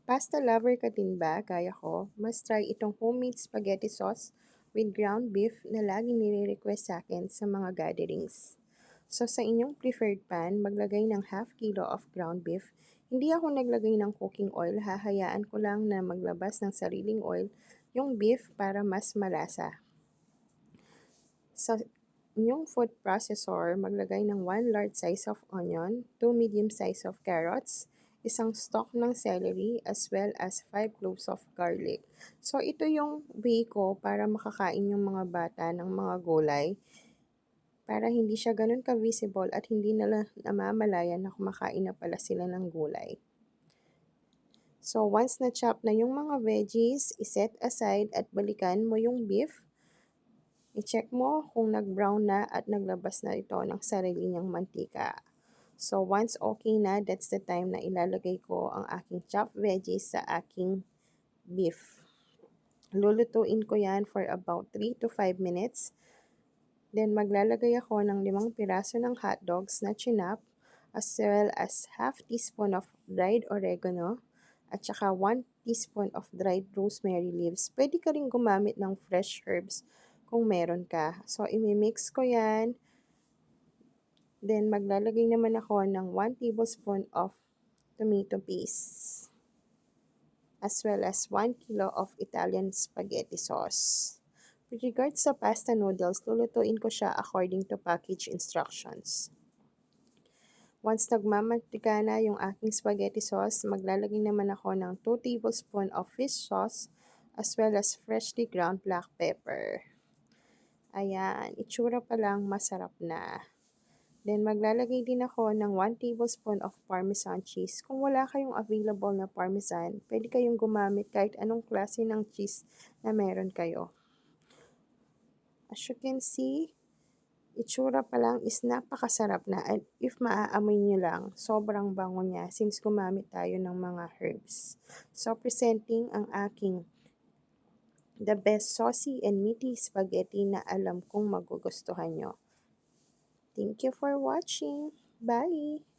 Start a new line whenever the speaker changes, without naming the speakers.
Pasta lover ka din ba, gaya ko? Must try itong homemade spaghetti sauce with ground beef na laging nire-request sa akin sa mga gatherings. So sa inyong preferred pan, maglagay ng half kilo of ground beef. Hindi ako naglagay ng cooking oil, hahayaan ko lang na maglabas ng sariling oil yung beef para mas malasa. Sa inyong food processor, maglagay ng 1 large size of onion, 2 medium size of carrots, isang stalk ng celery, as well as 5 cloves of garlic. So, ito yung way ko para makakain yung mga bata ng mga gulay para hindi siya ganun ka-visible at hindi nila namamalayan na kumakain na pala sila ng gulay. So, once na-chop na yung mga veggies, iset aside at balikan mo yung beef. I-check mo kung nag-brown na at naglabas na ito ng sarili niyang mantika. So, once okay na, that's the time na ilalagay ko ang aking chopped veggies sa aking beef. Lulutuin ko yan for about 3 to 5 minutes. Then, maglalagay ako ng 5 piraso ng hotdogs na chinap, as well as half teaspoon of dried oregano, at saka 1 teaspoon of dried rosemary leaves. Pwede ka rin gumamit ng fresh herbs kung meron ka. So, imimix ko yan. Then, maglalagay naman ako ng 1 tablespoon of tomato paste, as well as 1 kilo of Italian spaghetti sauce. With regards sa pasta noodles, lulutuin ko siya according to package instructions. Once nagmamantika na yung aking spaghetti sauce, maglalagay naman ako ng 2 tablespoon of fish sauce, as well as freshly ground black pepper. Ayan, itsura pa lang masarap na. Then, maglalagay din ako ng 1 tablespoon of parmesan cheese. Kung wala kayong available na parmesan, pwede kayong gumamit kahit anong klase ng cheese na meron kayo. As you can see, itsura pa lang is napakasarap na. And if maaamoy nyo lang, sobrang bango niya since gumamit tayo ng mga herbs. So, presenting ang aking the best saucy and meaty spaghetti na alam kong magugustuhan nyo. Thank you for watching. Bye!